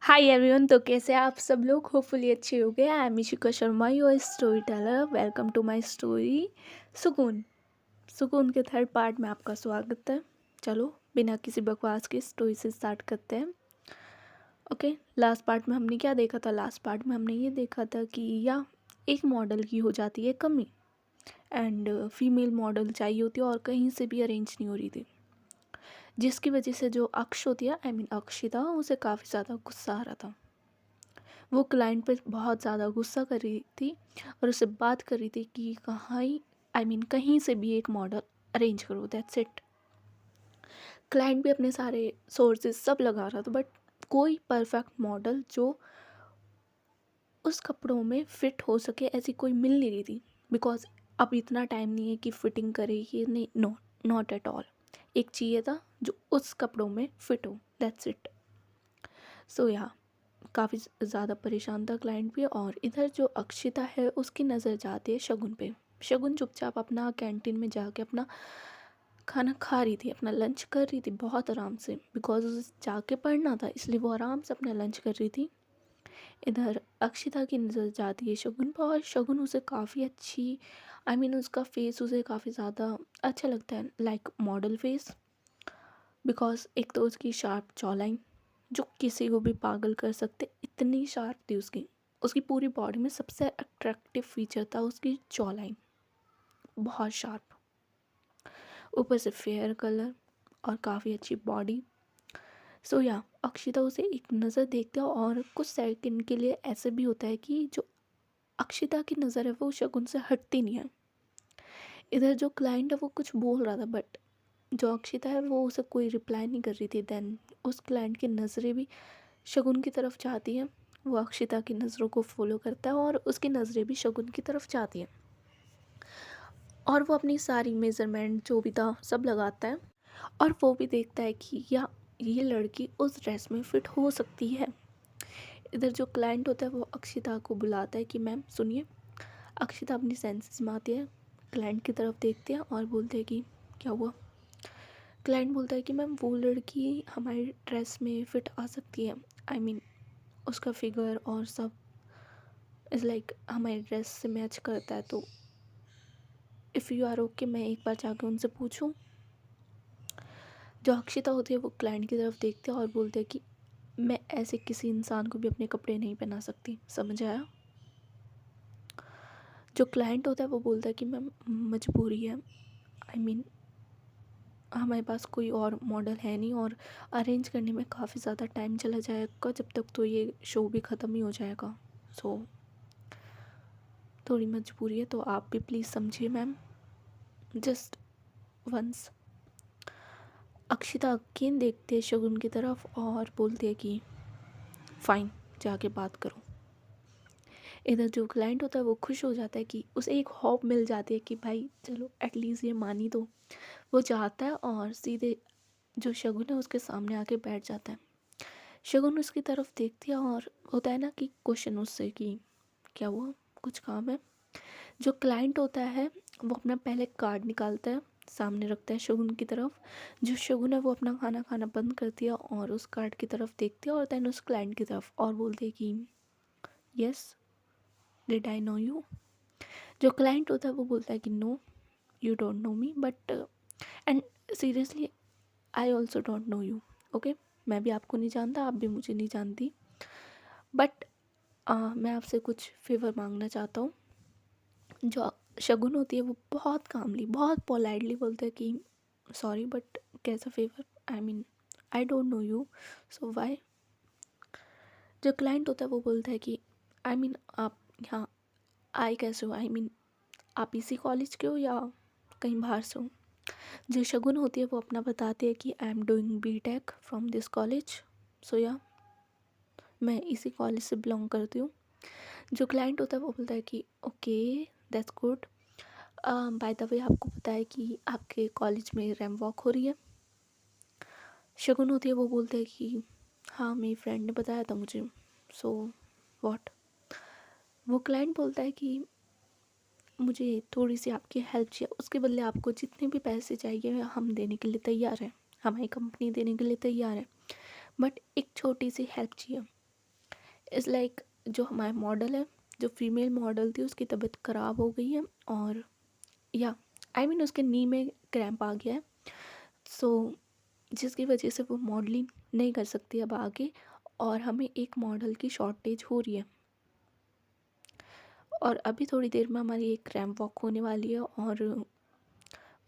Hi everyone. तो कैसे आप सब लोग? होपफुली अच्छे हो गए। I am Ishika Sharma, your story teller. Welcome to my story Sukoon. Sukoon के थर्ड पार्ट में आपका स्वागत है। चलो बिना किसी बकवास के स्टोरी से स्टार्ट करते हैं। ओके, लास्ट पार्ट में हमने क्या देखा था? लास्ट पार्ट में हमने ये देखा था कि या एक मॉडल की हो जाती है कमी एंड फीमेल मॉडल चाहिए होती है और कहीं से भी अरेंज नहीं हो रही थी, जिसकी वजह से जो अक्ष होती है, आई मीन अक्षिता, उसे काफ़ी ज़्यादा गुस्सा आ रहा था। वो क्लाइंट पे बहुत ज़्यादा गुस्सा कर रही थी और उससे बात कर रही थी कि कहाँ ही, आई मीन कहीं से भी एक मॉडल अरेंज करो, दैट्स इट। क्लाइंट भी अपने सारे सोर्सेज सब लगा रहा था, बट कोई परफेक्ट मॉडल जो उस कपड़ों में फ़िट हो सके ऐसी कोई मिल नहीं रही थी। बिकॉज अब इतना टाइम नहीं है कि फ़िटिंग करे, ये नहीं, नो, नॉट एट ऑल। एक चाहिए था जो उस कपड़ों में फ़िट हो, दैट्स इट। सो या काफ़ी ज़्यादा परेशान था क्लाइंट भी। और इधर जो अक्षिता है उसकी नज़र जाती है शगुन पे। शगुन चुपचाप अपना कैंटीन में जाके अपना खाना खा रही थी, अपना लंच कर रही थी बहुत आराम से। बिकॉज उसे जाके पढ़ना था, इसलिए वो आराम से अपना लंच कर रही थी। इधर अक्षिता की नज़र जाती है शगुन पर और शगुन उसे काफ़ी अच्छी, आई मीन उसका फेस उसे काफ़ी ज़्यादा अच्छा लगता है, लाइक मॉडल फेस। बिकॉज एक तो उसकी शार्प जॉलाइन जो किसी को भी पागल कर सकते, इतनी शार्प थी उसकी। उसकी पूरी बॉडी में सबसे अट्रैक्टिव फीचर था उसकी जॉलाइन, बहुत शार्प। ऊपर से फेयर कलर और काफ़ी अच्छी बॉडी। सो या अक्षिता उसे एक नज़र देखते हैं और कुछ सेकंड के लिए ऐसे भी होता है कि जो अक्षिता की नज़र है वो शगुन से हटती नहीं है। इधर जो क्लाइंट है वो कुछ बोल रहा था, बट जो अक्षिता है वो उसे कोई रिप्लाई नहीं कर रही थी। देन उस क्लाइंट की नज़रें भी शगुन की तरफ जाती है। वो अक्षिता की नज़रों को फॉलो करता है और उसकी नज़रें भी शगुन की तरफ जाती हैं। और वो अपनी सारी मेज़रमेंट जो भी था सब लगाता है और वो भी देखता है कि या ये लड़की उस ड्रेस में फ़िट हो सकती है। इधर जो क्लाइंट होता है वो अक्षिता को बुलाता है कि मैम सुनिए। अक्षिता अपनी सेंसेस में आती है, क्लाइंट की तरफ देखती है और बोलते हैं कि क्या हुआ। क्लाइंट बोलता है कि मैम वो लड़की हमारी ड्रेस में फ़िट आ सकती है, आई मीन उसका फिगर और सब इज़ लाइक हमारी ड्रेस से मैच करता है। तो इफ़ यू आर ओके, मैं एक बार जाकर उनसे पूछूं। जो अक्षिता होती है वो क्लाइंट की तरफ देखती है और बोलते हैं कि मैं ऐसे किसी इंसान को भी अपने कपड़े नहीं पहना सकती, समझ आया। जो क्लाइंट होता है वो बोलता है कि मैम मजबूरी है, आई मीन हमारे पास कोई और मॉडल है नहीं और अरेंज करने में काफ़ी ज़्यादा टाइम चला जाएगा, जब तक तो ये शो भी ख़त्म ही हो जाएगा। सो थोड़ी मजबूरी है, तो आप भी प्लीज़ समझिए ma'am, just once. Akshita again देखते हैं शगुन की तरफ और बोलते हैं कि फ़ाइन, जाके बात करो। इधर जो क्लाइंट होता है वो खुश हो जाता है कि उसे एक होप मिल जाती है कि भाई चलो एटलीस्ट ये मानी तो। वो चाहता है और सीधे जो शगुन है उसके सामने आके बैठ जाता है। शगुन उसकी तरफ देखती है और होता है ना कि क्वेश्चन उससे कि क्या हुआ, कुछ काम है। जो क्लाइंट होता है वो अपना पहले कार्ड निकालता है, सामने रखता है शगुन की तरफ। जो शगुन है वो अपना खाना खाना बंद करती है और उस कार्ड की तरफ देखती है और देन उस क्लाइंट की तरफ और बोलती है कि yes, did I know you. जो क्लाइंट होता है वो बोलता है कि no, you don't know me, but and seriously I also don't know you. Okay, मैं भी आपको नहीं जानता, आप भी मुझे नहीं जानती, बट मैं आपसे कुछ फेवर मांगना चाहता हूँ। जो शगुन होती है वो बहुत कामली, बहुत पोलाइटली बोलते हैं कि सॉरी बट कैसा favour, I mean I don't know you, so why. जो क्लाइंट होता है वो बोलता है कि आई मीन आप यहाँ आए कैसे हो, आई मीन आप इसी कॉलेज के हो या कहीं बाहर से हो। जो शगुन होती है वो अपना बताती है कि I am doing B.Tech from this college, so या मैं इसी कॉलेज से बिलोंग करती हूँ। जो क्लाइंट होता है वो बोलता है कि okay, that's good. By the way आपको पता है कि आपके कॉलेज में रैम वॉक हो रही है। शगुन होती है वो बोलते हैं कि हाँ मेरी फ्रेंड ने बताया था मुझे, सो व्हाट। वो क्लाइंट बोलता है कि मुझे थोड़ी सी आपकी हेल्प चाहिए, उसके बदले आपको जितने भी पैसे चाहिए हम देने के लिए तैयार हैं, हमारी कंपनी देने के लिए तैयार है, बट एक छोटी सी हेल्प चाहिए। इज़ लाइक जो हमारा मॉडल है, जो फीमेल मॉडल थी उसकी तबीयत ख़राब हो गई है और या आई मीन उसके नी में क्रैम्प आ गया है। सो जिसकी वजह से वो मॉडलिंग नहीं कर सकती अब आगे, और हमें एक मॉडल की शॉर्टेज हो रही है। और अभी थोड़ी देर में हमारी एक क्रैम्प वॉक होने वाली है और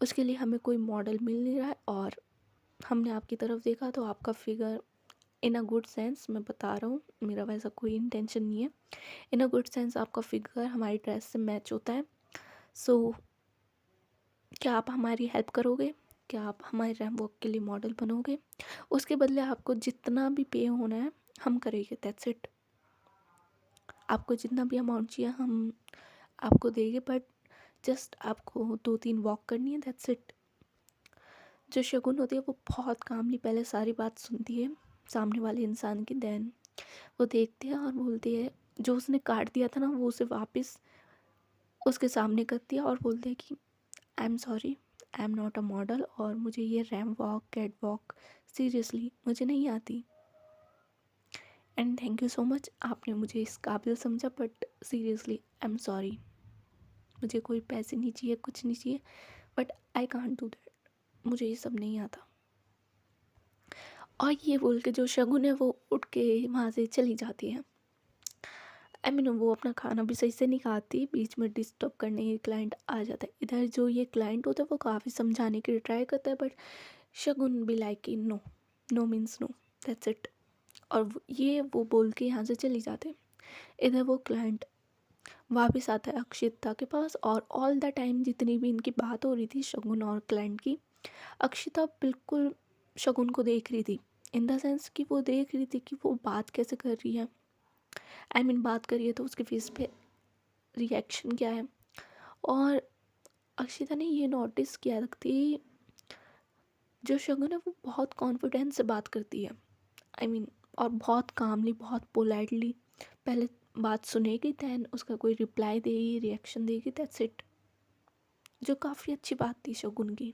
उसके लिए हमें कोई मॉडल मिल नहीं रहा है। और हमने आपकी तरफ देखा तो आपका figure in a good sense, मैं बता रहा हूँ, मेरा वैसा कोई इंटेंशन नहीं है, इन अ गुड सेंस आपका फिगर हमारी ड्रेस से मैच होता है। सो क्या आप हमारी हेल्प करोगे? क्या आप हमारे रैम्प वॉक के लिए मॉडल बनोगे? उसके बदले आपको जितना भी पे होना है हम करेंगे, दैट्स इट। आपको जितना भी अमाउंट चाहिए हम आपको देंगे, बट जस्ट आपको 2-3 वॉक करनी है, दैट्स इट। जो शगुन होती है वो बहुत कामली पहले सारी बात सुनती है सामने वाले इंसान की, देन वो देखती है और बोलती है, जो उसने काट दिया था ना वो उसे वापस उसके सामने करती है और बोलती है कि I am sorry, I am not a model और मुझे ये ramp walk cat walk seriously मुझे नहीं आती। And thank you so much, आपने मुझे इस काबिल समझा, but seriously I am sorry, मुझे कोई पैसे नहीं चाहिए, कुछ नहीं चाहिए, but I can't do that, मुझे ये सब नहीं आता। और ये बोल के जो शगुन है वो उठ के वहाँ से चली जाती है। आई मीन वो अपना खाना भी सही से नहीं खाती, बीच में डिस्टर्ब करने ये क्लाइंट आ जाता है। इधर जो ये क्लाइंट होता है वो काफ़ी समझाने की ट्राई करता है, बट शगुन भी like no, no means no, that's it. और ये वो बोल के यहाँ से चली जाते हैं। इधर वो क्लाइंट वापस आता है अक्षिता के पास, और ऑल द टाइम जितनी भी इनकी बात हो रही थी शगुन और क्लाइंट की, अक्षिता बिल्कुल शगुन को देख रही थी, इन द सेंस कि वो देख रही थी कि वो बात कैसे कर रही है। आई मीन बात करिए तो उसके फेस पे रिएक्शन क्या है। और अक्षिता ने ये नोटिस किया थी, जो शगुन है वो बहुत कॉन्फिडेंस से बात करती है, आई मीन और बहुत कामली, बहुत पोलाइटली पहले बात सुनेगी, दैन उसका कोई रिप्लाई देगी, रिएक्शन देगी, दैट्स इट, जो काफ़ी अच्छी बात थी शगुन की।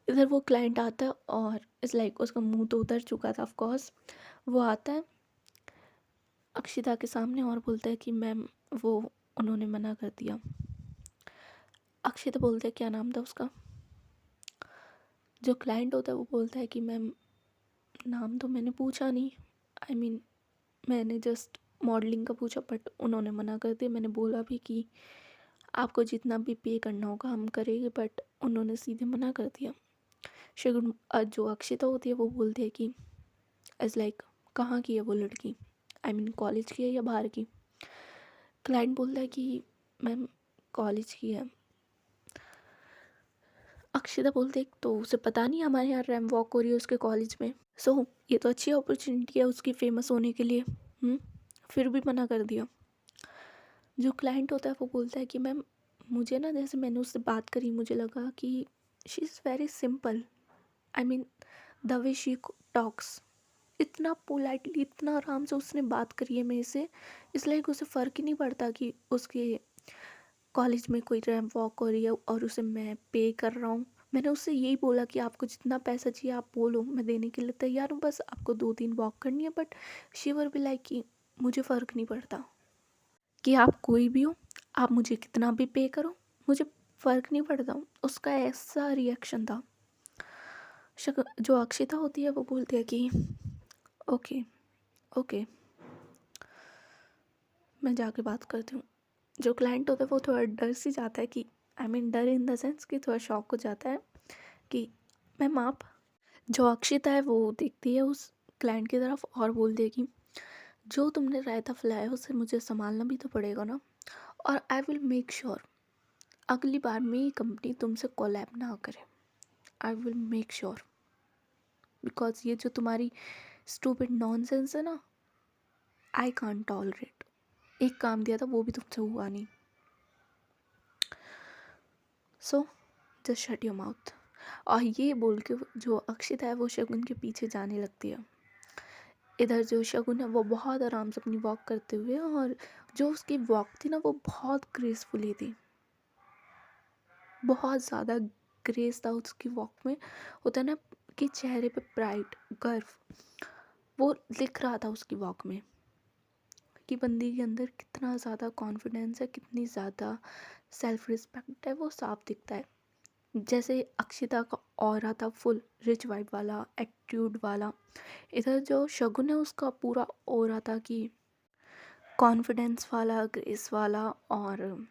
इधर वो क्लाइंट आता है और इस लाइक उसका मुंह तो उतर चुका था ऑफ कोर्स। वो आता है अक्षिता के सामने और बोलता है कि मैम वो उन्होंने मना कर दिया। अक्षिता बोलते है क्या नाम था उसका? जो क्लाइंट होता है वो बोलता है कि मैम नाम तो मैंने पूछा नहीं, आई मीन मैंने जस्ट मॉडलिंग का पूछा, बट उन्होंने मना कर दिया। मैंने बोला भी कि आपको जितना भी पे करना होगा हम करेंगे, बट उन्होंने सीधे मना कर दिया। शगुन जो अक्षिता होती है वो बोलती है कि इज़ लाइक कहाँ की है वो लड़की, आई मीन कॉलेज की है या बाहर की? क्लाइंट बोलता है कि मैम कॉलेज की है। अक्षिता बोलते है तो उसे पता नहीं हमारे यहाँ रैम्प वॉक हो रही है उसके कॉलेज में। सो ये तो अच्छी अपॉर्चुनिटी है उसकी फेमस होने के लिए, फिर भी मना कर दिया। जो क्लाइंट होता है वो बोलता है कि मैम मुझे ना, जैसे मैंने उससे बात करी मुझे लगा कि she is very simple, I mean the way she talks, इतना पोलाइटली, इतना आराम से उसने बात करी है मेरे से, इसलिए उसे फ़र्क ही नहीं पड़ता कि उसके कॉलेज में कोई रैम्प वॉक हो रही है और उसे मैं पे कर रहा हूँ। मैंने उससे यही बोला कि आपको जितना पैसा चाहिए आप बोलो, मैं देने के लिए तैयार हूँ, बस आपको 2-3 वॉक करनी है, but she were be like कि मुझे फ़र्क नहीं पड़ता कि आप कोई भी हो, आप मुझे कितना भी पे करो, मुझे फ़र्क नहीं पड़ता। उसका ऐसा रिएक्शन था। जो अक्षिता होती है वो बोलती है कि ओके ओके, मैं जाके बात करती हूँ। जो क्लाइंट होता है वो थोड़ा डर सी जाता है कि आई मीन डर इन द सेंस कि थोड़ा शॉक हो जाता है कि मैम आप। जो अक्षिता है वो देखती है उस क्लाइंट की तरफ और बोलती है कि जो तुमने रायता फैलाया उसे मुझे संभालना भी तो पड़ेगा ना, और आई विल मेक श्योर अगली बार मेरी कंपनी तुमसे कोलैब ना करे। I will make sure, because ये जो तुम्हारी स्टूपिड नॉनसेंस है ना, आई कांट टॉलरेट। एक काम दिया था वो भी तुमसे हुआ नहीं, so just shut your mouth. और ये बोल के जो अक्षिता है वो शगुन के पीछे जाने लगती है। इधर जो शगुन है वो बहुत आराम से अपनी वॉक करते हुए, और जो उसकी वॉक थी ना वो बहुत ग्रेसफुली थी, बहुत ज़्यादा ग्रेस था उसकी वॉक में। होता है ना कि चेहरे पे प्राइड, गर्व, वो लिख रहा था उसकी वॉक में। कि बंदी के अंदर कितना ज़्यादा कॉन्फिडेंस है, कितनी ज़्यादा सेल्फ रिस्पेक्ट है, वो साफ दिखता है। जैसे अक्षिता का ऑरा था फुल रिच वाइब वाला, एटीट्यूड वाला। इधर जो शगुन है उसका पूरा ऑरा था कि कॉन्फिडेंस वाला, ग्रेस वाला और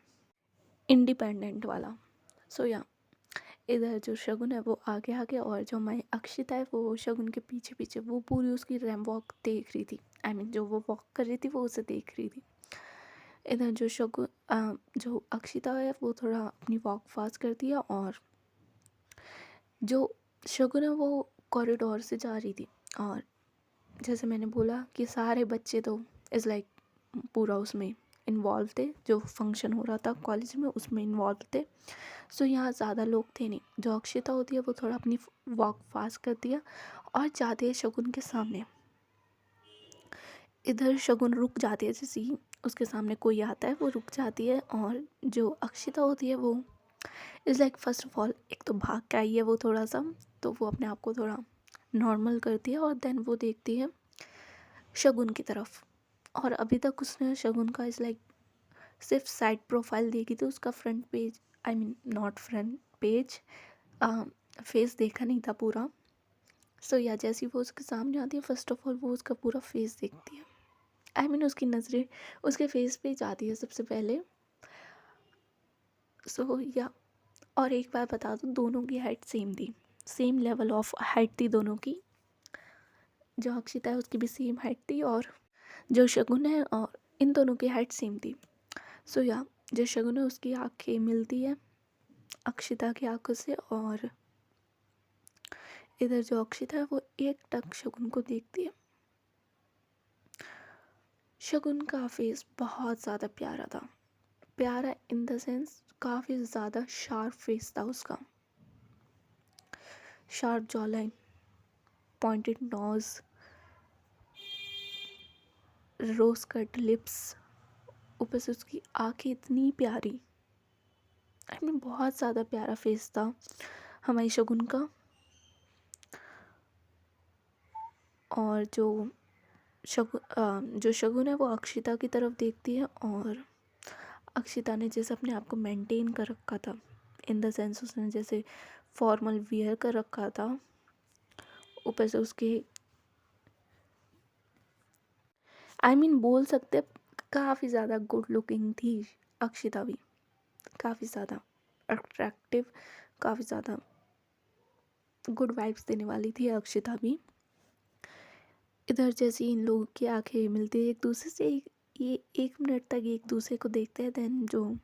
इंडिपेंडेंट वाला। सो या इधर जो शगुन है वो आगे आगे, और जो मैं अक्षिता है वो शगुन के पीछे पीछे, वो पूरी उसकी रैम वॉक देख रही थी। आई मीन जो वो वॉक कर रही थी वो उसे देख रही थी। इधर जो जो अक्षिता है वो थोड़ा अपनी वॉक फास्ट करती है, और जो शगुन है वो कॉरिडोर से जा रही थी। और जैसे मैंने बोला कि सारे बच्चे तो इज़ लाइक पूरा उसमें इन्वॉल्व थे, जो फंक्शन हो रहा था कॉलेज में उसमें इन्वॉल्व थे। सो यहाँ ज़्यादा लोग थे नहीं। जो अक्षिता होती है वो थोड़ा अपनी वॉक फास्ट करती है और जाती है शगुन के सामने। इधर शगुन रुक जाती है, जैसे ही उसके सामने कोई आता है वो रुक जाती है। और जो अक्षिता होती है वो is like first of all एक तो भाग के आई है वो थोड़ा सा, तो वो अपने आप को थोड़ा नॉर्मल करती है और देन वो देखती है शगुन की तरफ। और अभी तक उसने शगुन का इज़ लाइक सिर्फ साइड प्रोफाइल देखी थी, उसका front page, I mean not front page, face देखा नहीं था पूरा। सो या जैसे ही वो उसके सामने आती है फर्स्ट ऑफ ऑल वो उसका पूरा फेस देखती है। आई मीन उसकी नज़रें उसके फेस पे जाती है सबसे पहले। सो या और एक बार बता दूँ, दोनों की हाइट सेम थी, सेम लेवल ऑफ हाइट थी दोनों की। जो अक्षिता है उसकी भी सेम हाइट थी, और जो शगुन है और इन दोनों की हाइट सेम थी। सो या जो शगुन है उसकी आंखें मिलती है अक्षिता की आंखों से, और इधर जो अक्षिता है वो एक टक शगुन को देखती है। शगुन का फेस बहुत ज़्यादा प्यारा था, प्यारा इन द सेंस काफ़ी ज़्यादा शार्प फेस था उसका। Sharp jaw line, pointed nose, rose cut lips, ऊपर से उसकी आंखें इतनी प्यारी। आई मीन बहुत ज़्यादा प्यारा फेस था हमारी शगुन का। और जो शगुन है वो अक्षिता की तरफ देखती है, और अक्षिता ने जैसे अपने आप को मेंटेन कर रखा था, इन द सेंस उसने जैसे फॉर्मल वियर कर रखा था, ऊपर से उसके आई मीन बोल सकते काफ़ी ज़्यादा गुड लुकिंग थी अक्षिता भी, काफ़ी ज़्यादा अट्रैक्टिव, काफ़ी ज़्यादा गुड वाइब्स देने वाली थी अक्षिता भी। इधर जैसे इन लोगों की आंखें मिलती है एक दूसरे से, ये 1 मिनट तक एक दूसरे को देखते हैं, देन जो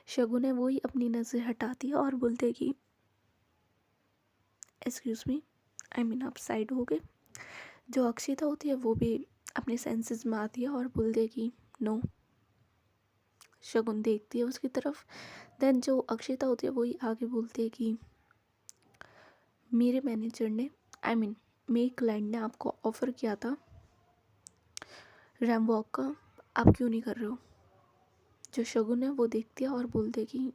शगुन है वो ही अपनी नज़र हटाती है और बोलते हैं कि एक्सक्यूज़ मी, आई मीन आप साइड हो गए। जो अक्षिता होती है वो भी अपने सेंसेस में आती है और बोलती है कि नो। शगुन देखती है उसकी तरफ, देन जो अक्षिता होती है वही आगे बोलती है कि मेरे मैनेजर ने, आई मीन मेरे क्लाइंट ने आपको ऑफ़र किया था रैम वॉक का, आप क्यों नहीं कर रहे हो। जो शगुन है वो देखती है और बोलती है कि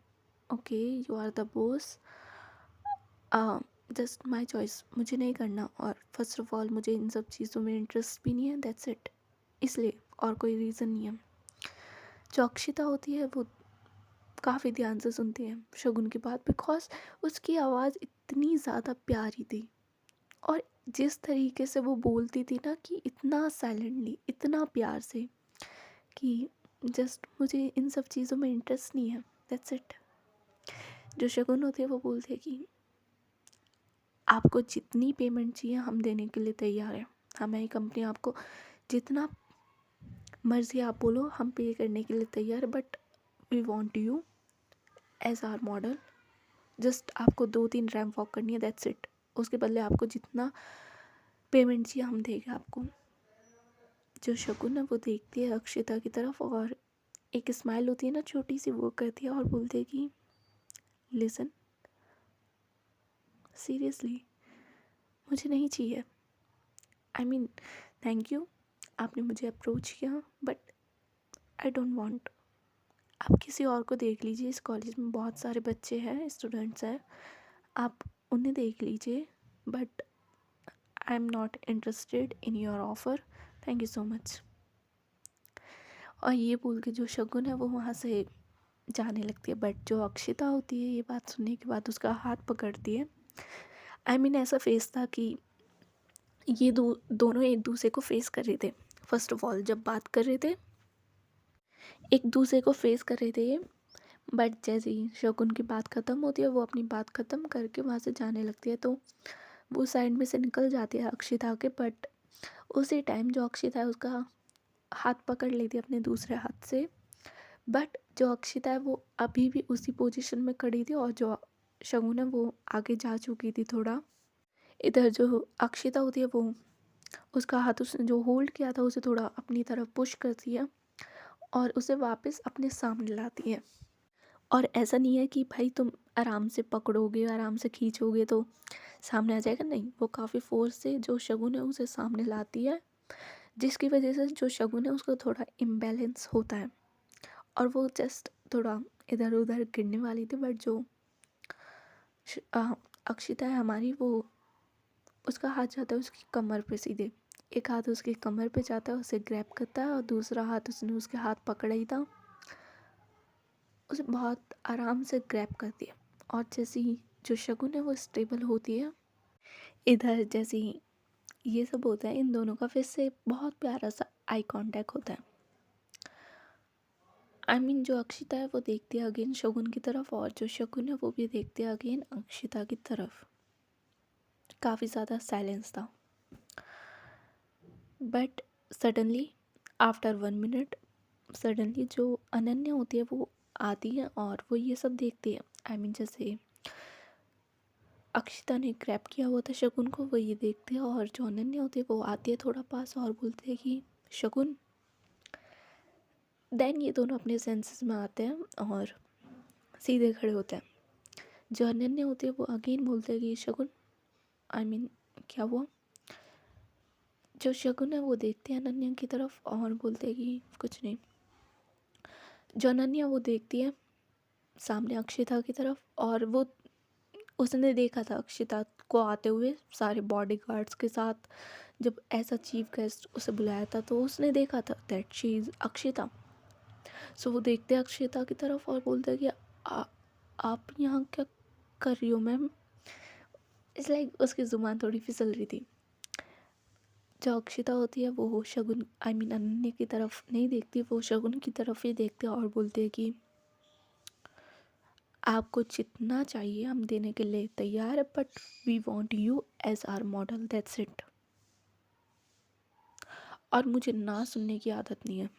okay you are the boss, just my choice, मुझे नहीं करना, और फर्स्ट ऑफ ऑल मुझे इन सब चीज़ों में इंटरेस्ट भी नहीं है, दैट्स इट, इसलिए, और कोई रीज़न नहीं है। जो अक्षिता होती है वो काफ़ी ध्यान से सुनती है शगुन की बात, बिकॉज उसकी आवाज़ इतनी ज़्यादा प्यारी थी, और जिस तरीके से वो बोलती थी ना कि इतना साइलेंटली, इतना प्यार से, कि जस्ट मुझे इन सब चीज़ों में इंटरेस्ट नहीं है, दैट्स इट। जो शगुन होती है वो बोलती है कि आपको जितनी पेमेंट चाहिए हम देने के लिए तैयार हैं, हमारी कंपनी आपको जितना मर्ज़ी आप बोलो हम पे करने के लिए तैयार है, but we want you as our model. Just आपको 2-3 रैंप वॉक करनी है, दैट्स इट, उसके बदले आपको जितना पेमेंट चाहिए हम देंगे आपको। जो शगुन है वो देखती है अक्षिता की तरफ, और एक स्माइल होती है ना छोटी सी, वो करती है और बोलती है कि लिसन, सीरियसली मुझे नहीं चाहिए, आई मीन थैंक यू, आपने मुझे अप्रोच किया, बट आई डोंट वांट। आप किसी और को देख लीजिए, इस कॉलेज में बहुत सारे बच्चे हैं, स्टूडेंट्स हैं, आप उन्हें देख लीजिए, but I am not interested in your offer, thank you so much. और ये बोल के जो शगुन है वो वहाँ से जाने लगती है। बट जो अक्षिता होती है ये बात सुनने के बाद उसका हाथ पकड़ती है। ऐसा फेस था कि ये दोनों एक दूसरे को फेस कर रहे थे। फर्स्ट ऑफ ऑल जब बात कर रहे थे एक दूसरे को फेस कर रहे थे ये। बट जैसे ही शगुन की बात ख़त्म होती है वो अपनी बात ख़त्म करके वहाँ से जाने लगती है, तो वो साइड में से निकल जाती है अक्षिता के। बट उसी टाइम जो अक्षिता है उसका हाथ पकड़ लेती है अपने दूसरे हाथ से। बट जो अक्षिता है वो अभी भी उसी पोजीशन में खड़ी थी और जो शगुन है वो आगे जा चुकी थी थोड़ा। इधर जो अक्षिता होती है वो उसका हाथ उसने जो होल्ड किया था उसे थोड़ा अपनी तरफ पुश करती है और उसे वापस अपने सामने लाती है। और ऐसा नहीं है कि भाई तुम आराम से पकड़ोगे आराम से खींचोगे तो सामने आ जाएगा, नहीं, वो काफ़ी फोर्स से जो शगुन है उसे सामने लाती है, जिसकी वजह से जो शगुन है उसका थोड़ा इम्बैलेंस होता है और वो जस्ट थोड़ा इधर उधर गिरने वाली थी। बट जो अक्षिता है हमारी वो उसका हाथ जाता है उसकी कमर पे सीधे। एक हाथ उसकी कमर पे जाता है उसे ग्रैब करता है और दूसरा हाथ उसने उसके हाथ पकड़ा ही था उसे बहुत आराम से ग्रैब करती है। और जैसे ही जो शगुन है वो स्टेबल होती है, इधर जैसे ही ये सब होता है इन दोनों का फिर से बहुत प्यारा सा आई कांटेक्ट होता है। जो अक्षिता है वो देखती है अगेन शगुन की तरफ और जो शगुन है वो भी देखती है अगेन अक्षिता की तरफ। काफ़ी ज़्यादा साइलेंस था। But suddenly after 1 minute suddenly जो अनन्या होती है वो आती है और वो ये सब देखती है। जैसे अक्षिता ने ग्रैब किया हुआ था शगुन को वो ये देखती है और जो अनन्या होती है वो आती है थोड़ा पास और बोलती है कि शगुन। देन ये दोनों अपने सेंसेस में आते हैं और सीधे खड़े होते हैं। जो अनन्या होती है वो अगेन बोलते हैं कि शगुन, क्या हुआ। जो शगुन है वो देखते हैं अनन्या की तरफ और बोलते हैं कि कुछ नहीं। जो अनन्या वो देखती है सामने अक्षिता की तरफ और वो उसने देखा था अक्षिता को आते हुए सारे बॉडीगार्ड्स के साथ। जब ऐसा चीफ गेस्ट उसे बुलाया था तो उसने देखा था दैट शी इज़ अक्षिता। सो वो देखते हैं अक्षिता की तरफ और बोलते हैं कि आप यहाँ क्या कर रही हो मैम। इट्स लाइक उसकी ज़ुबान थोड़ी फिसल रही थी। जो अक्षिता होती है वो शगुन अनन्या की तरफ नहीं देखती, वो शगुन की तरफ ही देखते हैं और बोलते हैं कि आपको जितना चाहिए हम देने के लिए तैयार है but we want you as our model, that's it. और मुझे ना सुनने की आदत नहीं है।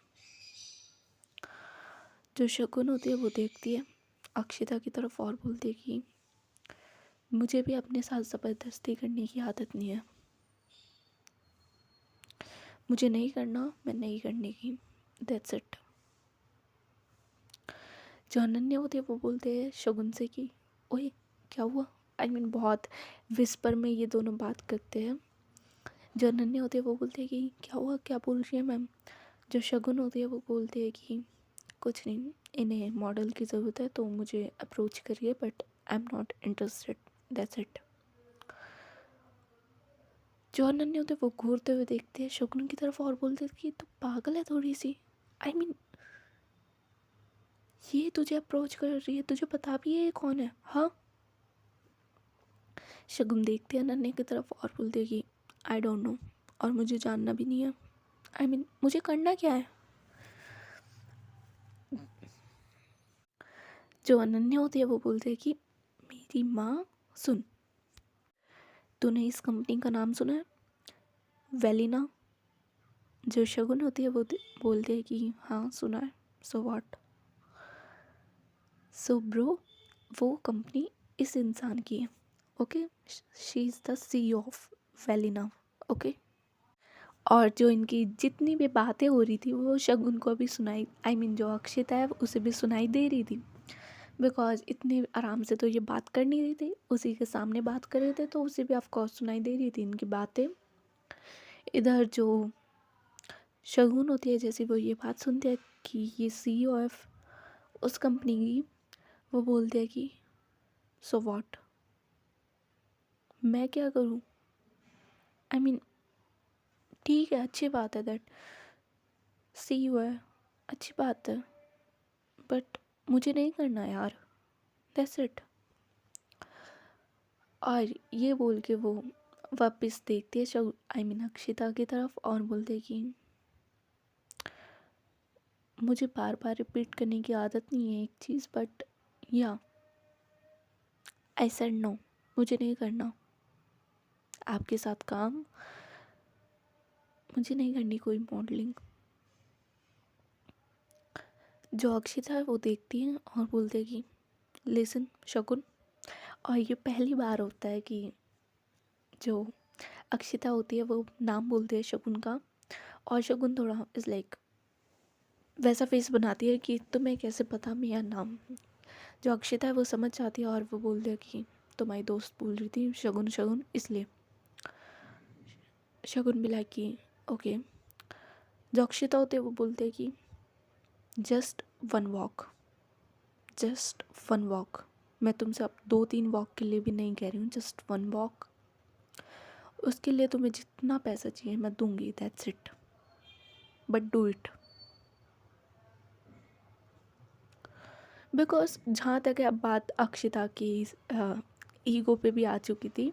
जो शगुन होती है वो देखती है अक्षिता की तरफ और बोलती है कि मुझे भी अपने साथ ज़बरदस्ती करने की आदत नहीं है, मुझे नहीं करना, मैं नहीं करने की, दैट्स इट। जो अनन्या होती है वो बोलते हैं शगुन से कि ओए क्या हुआ। बहुत विस्पर में ये दोनों बात करते हैं। जो अनन्या होती है वो बोलते हैं कि क्या हुआ, क्या बोल रही है मैम। जो शगुन होती है वो बोलते हैं कि कुछ नहीं, इन्हें मॉडल की ज़रूरत है तो मुझे अप्रोच करिए but I am not interested, that's it. जो अनन्या होते हैं वो घूरते हुए देखते हैं शगुन की तरफ और बोलते हैं कि तू पागल है थोड़ी सी। आई मीन ये तुझे अप्रोच कर रही है, तुझे पता भी है ये कौन है, हाँ। शगुन देखते हैं अनन्या की तरफ और बोलते हैं कि आई डोंट नो और मुझे जानना भी नहीं है। मुझे करना क्या है। जो अनन्या होती है वो बोलते हैं कि मेरी माँ सुन, तूने इस कंपनी का नाम सुना है वेलिना। जो शगुन होती है वो बोलते हैं कि हाँ सुना है, सो व्हाट। सो ब्रो वो कंपनी इस इंसान की है, okay, she is the CEO of Velina, okay. और जो इनकी जितनी भी बातें हो रही थी वो शगुन को भी सुनाई, जो अक्षिता है उसे भी सुनाई दे रही थी। बिकॉज इतने आराम से तो ये बात कर नहीं रही थी, उसी के सामने बात कर रहे थे तो उसे भी ऑफकोर्स सुनाई दे रही थी इनकी बातें। इधर जो शगुन होती है जैसे वो ये बात सुनते हैं कि ये CEO है उस कंपनी की, वो बोलते हैं कि सो व्हाट, मैं क्या करूँ। आई मीन ठीक है, अच्छी बात है दैट CEO है, अच्छी बात है, बट मुझे नहीं करना यार, दैट्स इट। और ये बोल के वो वापस देखती है आई मीन अक्षिता की तरफ और बोलते कि मुझे बार बार रिपीट करने की आदत नहीं है एक चीज़, बट या आई सेड नो, मुझे नहीं करना आपके साथ काम, मुझे नहीं करनी कोई मॉडलिंग। जो अक्षिता है वो देखती है और बोलते है कि लिसन शगुन। और ये पहली बार होता है कि जो अक्षिता होती है वो नाम बोलती है शगुन का, और शगुन थोड़ा इज़ लाइक वैसा फेस बनाती है कि तुम्हें कैसे पता मेरा नाम। जो अक्षिता है वो समझ जाती है और वो बोलती है कि तुम्हारी दोस्त बोल रही थी शगुन शगुन, इसलिए शगुन भी लाइक कि ओके। जो अक्षिता होती है वो बोलते हैं कि just one walk, just one walk, मैं तुमसे अब 2-3 वॉक के लिए भी नहीं कह रही हूँ, जस्ट वन वॉक। उसके लिए तुम्हें जितना पैसा चाहिए मैं दूंगी, that's it, but do it. Because जहाँ तक है अब बात अक्षिता की ईगो पे भी आ चुकी थी,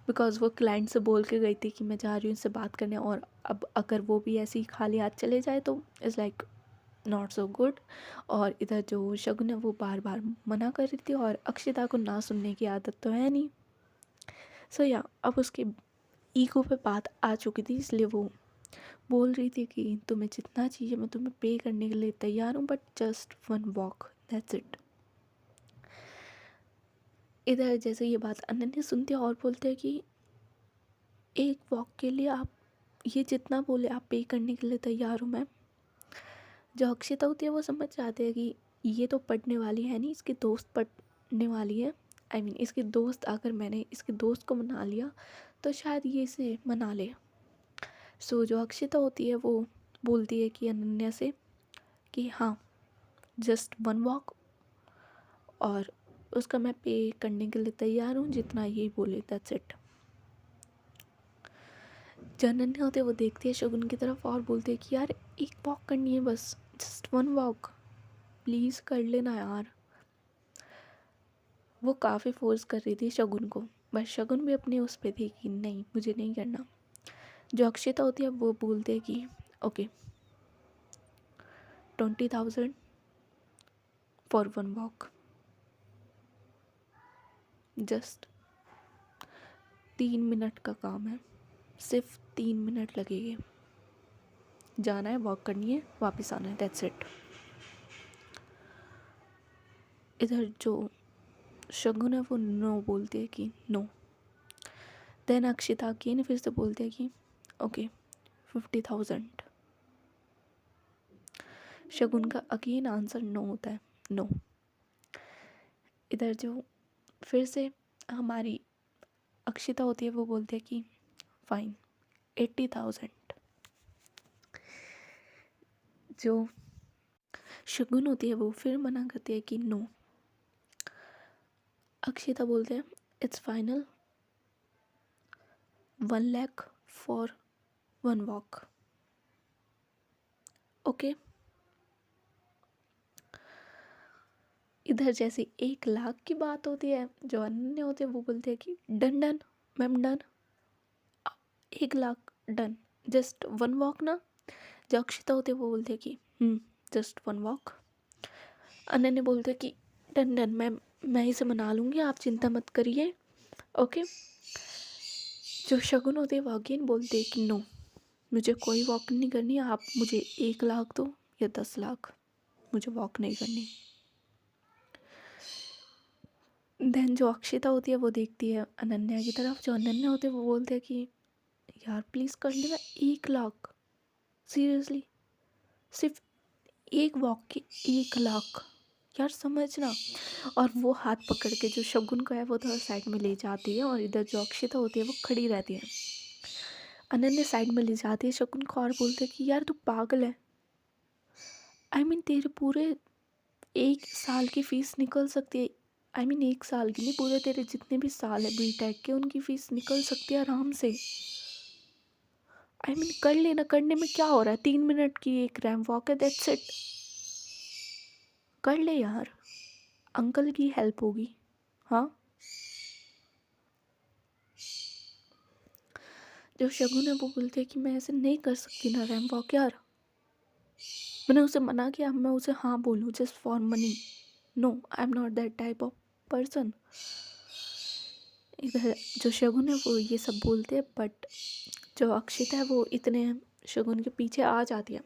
बिकॉज वो क्लाइंट से बोल के गई थी कि मैं जा रही हूँ इससे बात करने, और अब अगर वो भी ऐसे ही खाली हाथ चले जाए तो is like not so good. और इधर जो शगुन है वो बार बार मना कर रही थी, और अक्षिता को ना सुनने की आदत तो है नहीं। सो या अब उसके ईगो पे बात आ चुकी थी, इसलिए वो बोल रही थी कि तुम्हें जितना चाहिए मैं तुम्हें पे करने के लिए तैयार हूँ, but just one walk, that's it. इधर जैसे ये बात अनन्या सुनते हैं और बोलते हैं कि एक वॉक के लिए आप ये जितना बोले आप पे करने के लिए तैयार हूँ मैं। जो अक्षिता होती है वो समझ जाते हैं कि ये तो पढ़ने वाली है नहीं, इसकी दोस्त पढ़ने वाली है। आई मीन इसकी दोस्त, अगर मैंने इसके दोस्त को मना लिया तो शायद ये इसे मना ले। सो जो अक्षिता होती है वो बोलती है कि अनन्या से कि हाँ जस्ट वन वॉक, और उसका मैं पे करने के लिए तैयार हूँ जितना ये बोले, दैट्स इट। जो अनन्या होती है वो देखती है शगुन की तरफ और बोलती है कि यार एक वॉक करनी है बस, जस्ट वन वॉक, प्लीज़ कर लेना यार। वो काफ़ी फोर्स कर रही थी शगुन को, बस शगुन भी अपने उस पे थी कि नहीं मुझे नहीं करना। जो अक्षिता होती है वो बोलते हैं कि okay 20,000 for one walk, just 3 minute का काम है, सिर्फ 3 मिनट लगेंगे, जाना है वॉक करनी है वापस आना है, दैट्स इट। इधर जो शगुन है वो नो बोलती है कि नो। देन अक्षिता अगेन फिर से बोलते हैं कि ओके 50,000। शगुन का अगेन आंसर नो होता है, नो। इधर जो फिर से हमारी अक्षिता होती है वो बोलती है कि फाइन 80,000। जो शगुन होती है वो फिर मना करती है कि नो। अक्षिता बोलते हैं it's final 1 lakh for one walk, okay. इधर जैसे 1 लाख की बात होती है, जो अन्य होते हैं वो बोलते हैं कि done done ma'am done, 1 lakh done, just one walk ना। जो अक्षिता होते हैं वो बोलते हैं कि जस्ट वन वॉक। अनन्या बोलते हैं कि डन डन मैम, मैं इसे मना लूँगी, आप चिंता मत करिए, ओके। जो शगुन होते हैं वो अगेन बोलते हैं कि नो, मुझे कोई वॉक नहीं करनी, आप मुझे 1 लाख दो या 10 लाख, मुझे वॉक नहीं करनी। देन जो अक्षिता होती है वो देखती है अनन्या की तरफ, जो अनन्या होते हैं वो बोलते हैं कि यार प्लीज़ कर लेना 1 लाख, सीरियसली सिर्फ एक वॉक के 1 लाख, यार समझना। और वो हाथ पकड़ के जो शगुन को है वो थोड़ा साइड में ले जाती है, और इधर जो अक्षिता होती है वो खड़ी रहती है। अनन्या साइड में ले जाती है शगुन को और बोलते हैं कि यार तू पागल है, आई मीन तेरे पूरे 1 साल की फ़ीस निकल सकती है, आई मीन 1 साल की नहीं, पूरे तेरे जितने भी साल है बीटेक के उनकी फ़ीस निकल सकती है आराम से। आई मीन कर लेना, करने में क्या हो रहा है, 3 मिनट की एक रैंप वॉक है, दैट्स इट। कर ले यार, अंकल की हेल्प होगी। हाँ, जो शगुन है वो बोलते हैं कि मैं ऐसे नहीं कर सकती ना रैम वॉक यार। मैंने उसे मना किया, मैं उसे हाँ बोलूँ just for money? No, I am not that type of person. इधर जो शगुन है वो ये सब बोलते हैं, बट जो अक्षिता है वो इतने शगुन के पीछे आ जाती है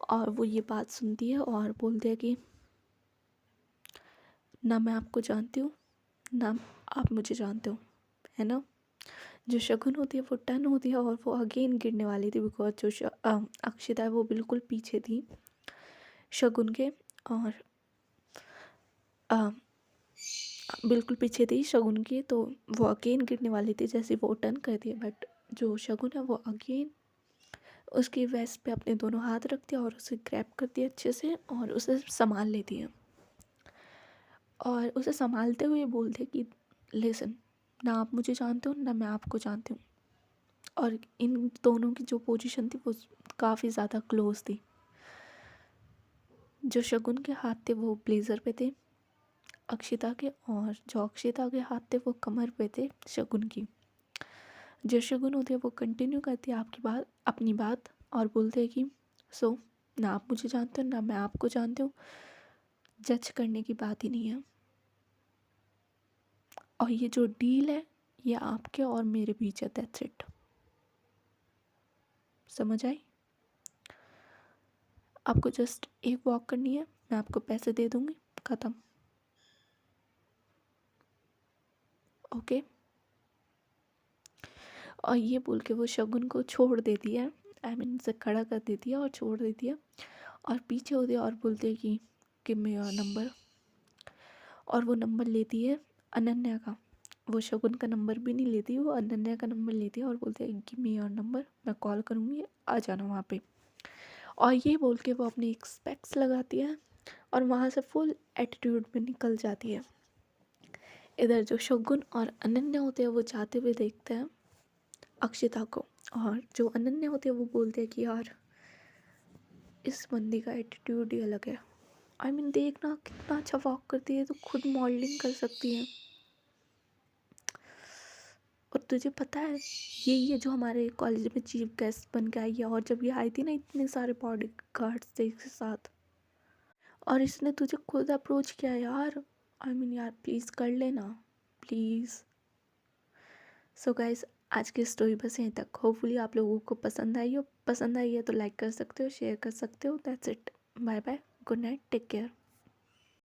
और वो ये बात सुनती है और बोलते हैं कि ना मैं आपको जानती हूँ ना आप मुझे जानते हो, है ना। जो शगुन होती है वो टर्न होती है और वो अगेन गिरने वाली थी, बिकॉज जो अक्षिता है वो बिल्कुल पीछे थी शगुन के, और अ, बिल्कुल पीछे थी शगुन की, तो वो अगेन गिरने वाली थी जैसे वो टर्न करती है। बट जो शगुन है वो अगेन उसकी वेस्ट पे अपने दोनों हाथ रखती है और उसे ग्रैब करती है अच्छे से और उसे संभाल लेती है और उसे संभालते हुए बोलते कि लिसन, ना आप मुझे जानते हो ना मैं आपको जानती हूँ। और इन दोनों की जो पोजीशन थी वो काफ़ी ज़्यादा क्लोज थी। जो शगुन के हाथ थे वो ब्लेज़र पे थे अक्षिता के, और जो अक्षिता के हाथ थे वो कमर पे थे शगुन की। जो शगुन होती है वो कंटिन्यू करती है आपकी बात अपनी बात और बोलते हैं कि सो, ना आप मुझे जानते हो ना मैं आपको जानती हूँ, जज करने की बात ही नहीं है, और ये जो डील है ये आपके और मेरे बीच है, दैट्स इट। समझ आई? आपको जस्ट एक वॉक करनी है, मैं आपको पैसे दे दूँगी, ख़त्म। ओके। और ये बोल के वो शगुन को छोड़ देती है, आई मीन से खड़ा कर देती है और छोड़ देती है और पीछे होती है और बोलती है कि गिव मी योर नंबर। और वो नंबर लेती है अनन्या का, वो शगुन का नंबर भी नहीं लेती, वो अनन्या का नंबर लेती है और बोलती है गिव मी योर नंबर, मैं कॉल करूँगी, आ जाना वहाँ पे। और ये बोल के वो अपनी एक स्पेक्स लगाती है और वहाँ से फुल एटीट्यूड में निकल जाती है। इधर जो शगुन और अनन्या होते हैं वो जाते हुए देखते हैं अक्षिता को, और जो अनन्या होती है वो बोलते हैं कि यार इस बंदी का एटीट्यूड ही अलग है। आई मीन देखना कितना अच्छा वॉक करती है, तो खुद मॉडलिंग कर सकती है। और तुझे पता है ये जो हमारे कॉलेज में चीफ गेस्ट बन के आई है, और जब ये आई थी ना इतने सारे बॉडी गार्ड्स थे इसके साथ, और इसने तुझे खुद अप्रोच किया यार। आई मीन यार प्लीज़ कर लेना प्लीज़। सो गाइस, आज की स्टोरी बस यहीं तक। होपफुली आप लोगों को पसंद आई हो, पसंद आई है तो लाइक कर सकते हो, शेयर कर सकते हो। That's it, bye bye, good night, take care.